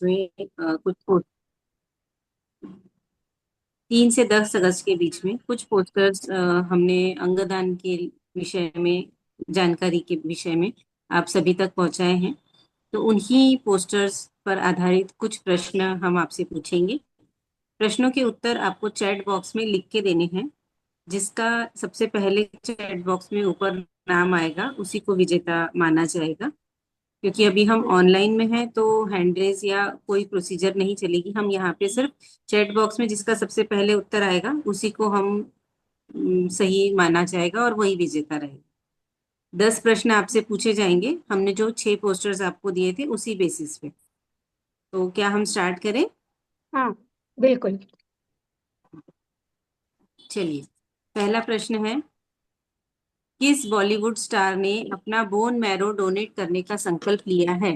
में कुछ 3 से 10 अगस्त के बीच में कुछ पोस्टर्स हमने अंगदान के विषय में, जानकारी के विषय में आप सभी तक पहुंचाए हैं। तो उन्हीं पोस्टर्स पर आधारित कुछ प्रश्न हम आपसे पूछेंगे। प्रश्नों के उत्तर आपको चैट बॉक्स में लिख के देने हैं। जिसका सबसे पहले चैट बॉक्स में ऊपर नाम आएगा उसी को विजेता माना जाएगा। क्योंकि अभी हम ऑनलाइन में हैं तो हैंड रेज या कोई प्रोसीजर नहीं चलेगी। हम यहाँ पे सिर्फ चैट बॉक्स में जिसका सबसे पहले उत्तर आएगा उसी को हम सही माना जाएगा और वही विजेता रहेगा। 10 प्रश्न आपसे पूछे जाएंगे, हमने जो 6 पोस्टर्स आपको दिए थे उसी बेसिस पे। तो क्या हम स्टार्ट करें? हाँ, बिल्कुल। चलिए, पहला प्रश्न है, किस बॉलीवुड स्टार ने अपना बोन मैरो डोनेट करने का संकल्प लिया है?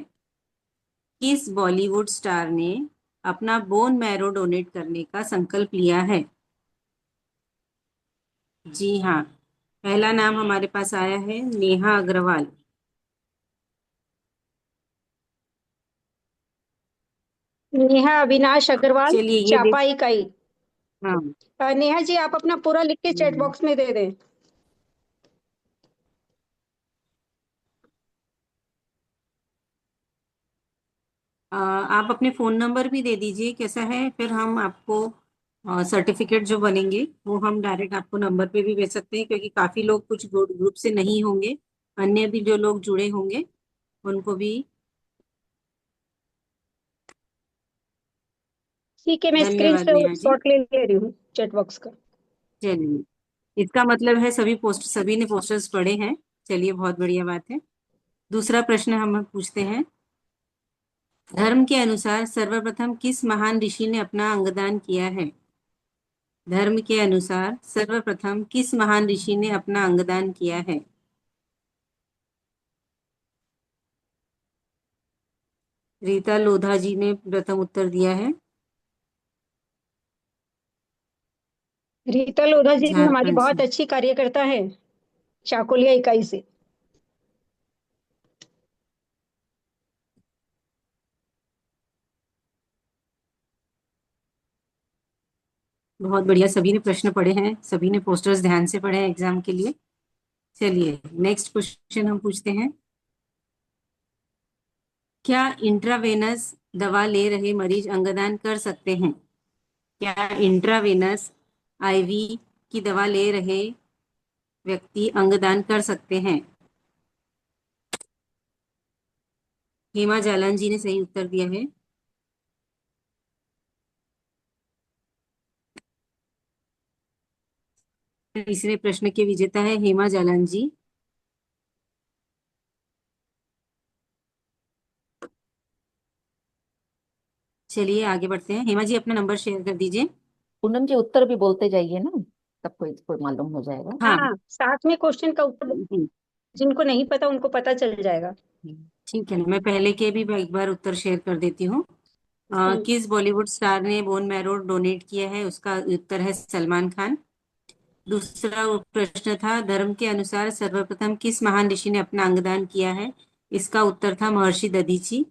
किस बॉलीवुड स्टार ने अपना बोन मैरो डोनेट करने का संकल्प लिया है? जी हाँ, पहला नाम हमारे पास आया है नेहा अग्रवाल। नेहा अविनाश अग्रवाल, चलिए ये देख। चापा इकाई। हाँ। नेहा जी, आप अपना पूरा लिख के चैट हम्म, बॉक्स में दे दें। आप अपने फोन नंबर भी दे दीजिए, कैसा है, फिर हम आपको सर्टिफिकेट जो बनेंगे वो हम डायरेक्ट आपको नंबर पे भी भेज सकते हैं, क्योंकि काफी लोग कुछ ग्रुप से नहीं होंगे। अन्य भी जो लोग जुड़े होंगे उनको भी। ठीक है, मैं स्क्रीन धन्यवाद नेहा जी। शॉट ले ले रही हूँ चैट बॉक्स का। चलिए, इसका मतलब है सभी ने पोस्टर्स पढ़े हैं। चलिए, बहुत बढ़िया बात है। दूसरा प्रश्न हम पूछते हैं, धर्म के अनुसार सर्वप्रथम किस महान ऋषि ने अपना अंगदान किया है? धर्म के अनुसार सर्वप्रथम किस महान ऋषि ने अपना अंगदान किया है? रीता लोधा जी ने प्रथम उत्तर दिया है, रीता लोधा जी हमारी झारखंड से। बहुत अच्छी कार्यकर्ता है, चाकुलिया इकाई से। बहुत बढ़िया, सभी ने प्रश्न पढ़े हैं, सभी ने पोस्टर्स ध्यान से पढ़े हैं एग्जाम के लिए। चलिए, नेक्स्ट क्वेश्चन हम पूछते हैं, क्या इंट्रावेनस दवा ले रहे मरीज अंगदान कर सकते हैं? क्या इंट्रावेनस आईवी की दवा ले रहे व्यक्ति अंगदान कर सकते हैं? हेमा जालान जी ने सही उत्तर दिया है। तीसरे प्रश्न के विजेता है हेमा जालान जी। चलिए आगे बढ़ते हैं, हेमा जी अपना नंबर शेयर कर दीजिए। पूनम जी, उत्तर भी बोलते जाइए ना, सबको इसको मालूम हो जाएगा। हाँ, हाँ। साथ में क्वेश्चन का उत्तर जी, जिनको नहीं पता उनको पता चल जाएगा। ठीक है ना, मैं पहले के भी एक बार उत्तर शेयर कर देती हूँ। हम्म, किस बॉलीवुड स्टार ने बोन मैरो डोनेट किया है? उसका उत्तर है सलमान खान। दूसरा प्रश्न था, धर्म के अनुसार सर्वप्रथम किस महान ऋषि ने अपना अंगदान किया है? इसका उत्तर था महर्षि दधीची।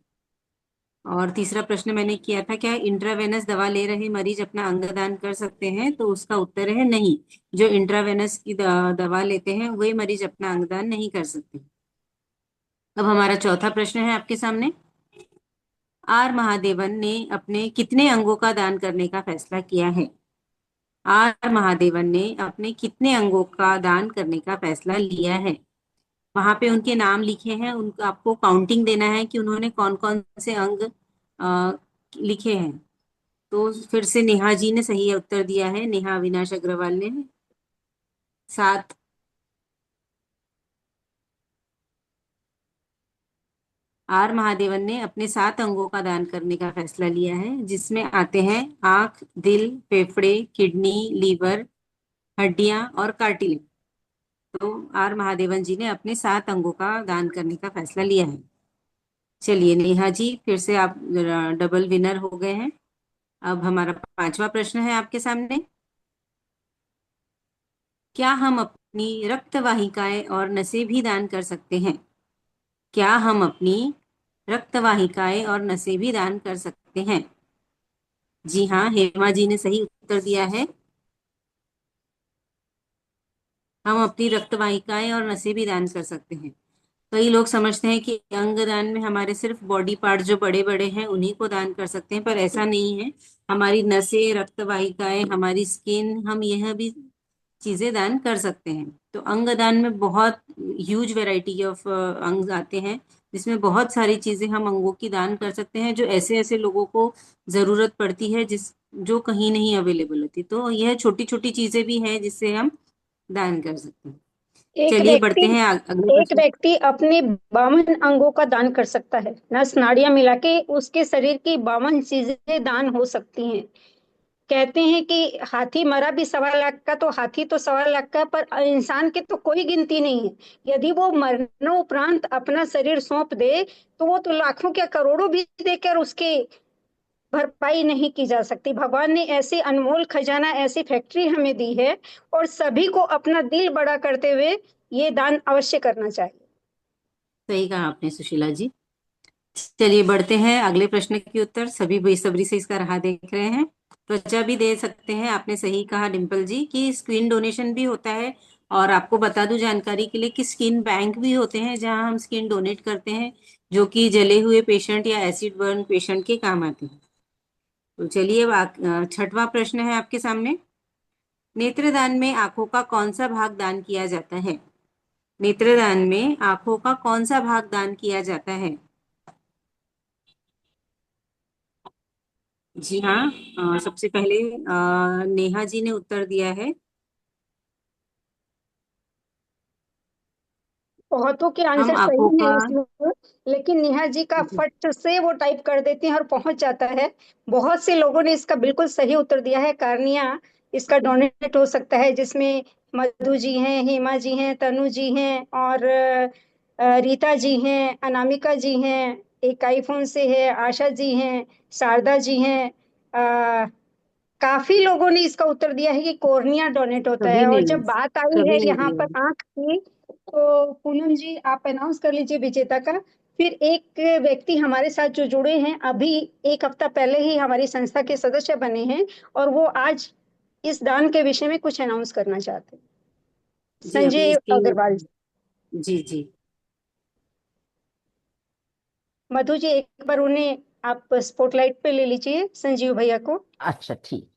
और तीसरा प्रश्न मैंने किया था, क्या इंट्रावेनस दवा ले रहे मरीज अपना अंगदान कर सकते हैं? तो उसका उत्तर है नहीं। जो इंट्रावेनस की दवा लेते हैं वे मरीज अपना अंगदान नहीं कर सकते। अब हमारा चौथा प्रश्न है आपके सामने, आर महादेवन ने अपने कितने अंगों का दान करने का फैसला किया है? आर महादेवन ने अपने कितने अंगों का दान करने का फैसला लिया है? वहां पे उनके नाम लिखे हैं, उनको आपको काउंटिंग देना है कि उन्होंने कौन कौन से अंग अ, लिखे हैं। तो फिर से नेहा जी ने सही उत्तर दिया है, नेहा अविनाश अग्रवाल ने 7। आर महादेवन ने अपने 7 अंगों का दान करने का फैसला लिया है, जिसमें आते हैं आंख, दिल, फेफड़े, किडनी, लीवर, हड्डियां और कार्टिलेज। तो आर महादेवन जी ने अपने 7 अंगों का दान करने का फैसला लिया है। चलिए नेहा जी, फिर से आप डबल विनर हो गए हैं। अब हमारा पांचवा प्रश्न है आपके सामने, क्या हम अपनी रक्त वाहिकाएं और नसें भी दान कर सकते हैं? क्या हम अपनी रक्त वाहिकाएं और नसें भी दान कर सकते हैं। जी हाँ, हेमा जी ने सही उत्तर दिया है। हम अपनी रक्त वाहिकाएं और नसें भी दान कर सकते हैं। कई लोग समझते हैं कि अंग दान में हमारे सिर्फ बॉडी पार्ट जो बड़े बड़े हैं उन्हीं को दान कर सकते हैं, पर ऐसा नहीं है। हमारी नसें, रक्त वाहिकाएं, हमारी स्किन, हम यह भी चीजें दान कर सकते हैं। तो अंग दान में बहुत ह्यूज वैरायटी ऑफ अंग आते हैं, जिसमें बहुत सारी चीजें हम अंगों की दान कर सकते हैं, जो ऐसे ऐसे लोगों को जरूरत पड़ती है जिस जो कहीं नहीं अवेलेबल होती। तो यह छोटी छोटी चीजें भी हैं जिससे हम दान कर सकते हैं। एक चलिए व्यक्ति बढ़ते हैं अगले एक प्रश्न। व्यक्ति अपने 52 अंगों का दान कर सकता है। नस नाड़ियां मिला के उसके शरीर की 52 चीजें दान हो सकती हैं। कहते हैं कि हाथी मरा भी 1.25 लाख का, तो हाथी तो 1.25 लाख का, पर इंसान की तो कोई गिनती नहीं है। यदि वो मरणोपरांत अपना शरीर सौंप दे, तो वो तो लाखों क्या करोड़ों भी देकर उसके भरपाई नहीं की जा सकती। भगवान ने ऐसी अनमोल खजाना, ऐसी फैक्ट्री हमें दी है, और सभी को अपना दिल बड़ा करते हुए ये दान अवश्य करना चाहिए। सही कहा आपने सुशीला जी। चलिए बढ़ते हैं अगले प्रश्न के उत्तर। सभी बेसब्री से इसका राह देख रहे हैं। त्वचा भी दे सकते हैं, आपने सही कहा डिम्पल जी, कि स्किन डोनेशन भी होता है। और आपको बता दूं जानकारी के लिए कि स्किन बैंक भी होते हैं जहां हम स्किन डोनेट करते हैं, जो कि जले हुए पेशेंट या एसिड बर्न पेशेंट के काम आते हैं। तो चलिए अब छठवां प्रश्न है आपके सामने। नेत्रदान में आंखों का कौन सा भाग दान किया जाता है? नेत्रदान में आंखों का कौन सा भाग दान किया जाता है? जी हाँ, सबसे पहले नेहा जी ने उत्तर दिया है। बहुतों के हम आंसर आंखों सही का। है इसमें, लेकिन नेहा जी का फट से वो टाइप कर देते हैं और पहुंच जाता है। बहुत से लोगों ने इसका बिल्कुल सही उत्तर दिया है। कार्निया इसका डोनेट हो सकता है, जिसमें मधु जी हैं, हेमा जी हैं, तनु जी हैं, और रीता जी हैं, अनामिका जी हैं, एक आईफोन से है, आशा जी हैं, शारदा जी हैं। अ, काफी लोगों ने इसका उत्तर दिया है कि कॉर्निया डोनेट होता सभी है। ने और जब बात आई है सभी ने यहाँ दिया पर है। आंख की, तो पूनम जी आप अनाउंस कर लीजिए विजेता का। फिर एक व्यक्ति हमारे साथ जो जुड़े हैं, अभी 1 हफ्ता पहले ही हमारी संस्था के सदस्य बने हैं, और वो आज इस दान के विषय में कुछ अनाउंस करना चाहते हैं। जी अभी संजय इसकी। अग्रवाल जी। जी जी। मधु जी एक बार उन्हें आप स्पॉटलाइट पे ले लीजिए, संजीव भैया को। अच्छा ठीक।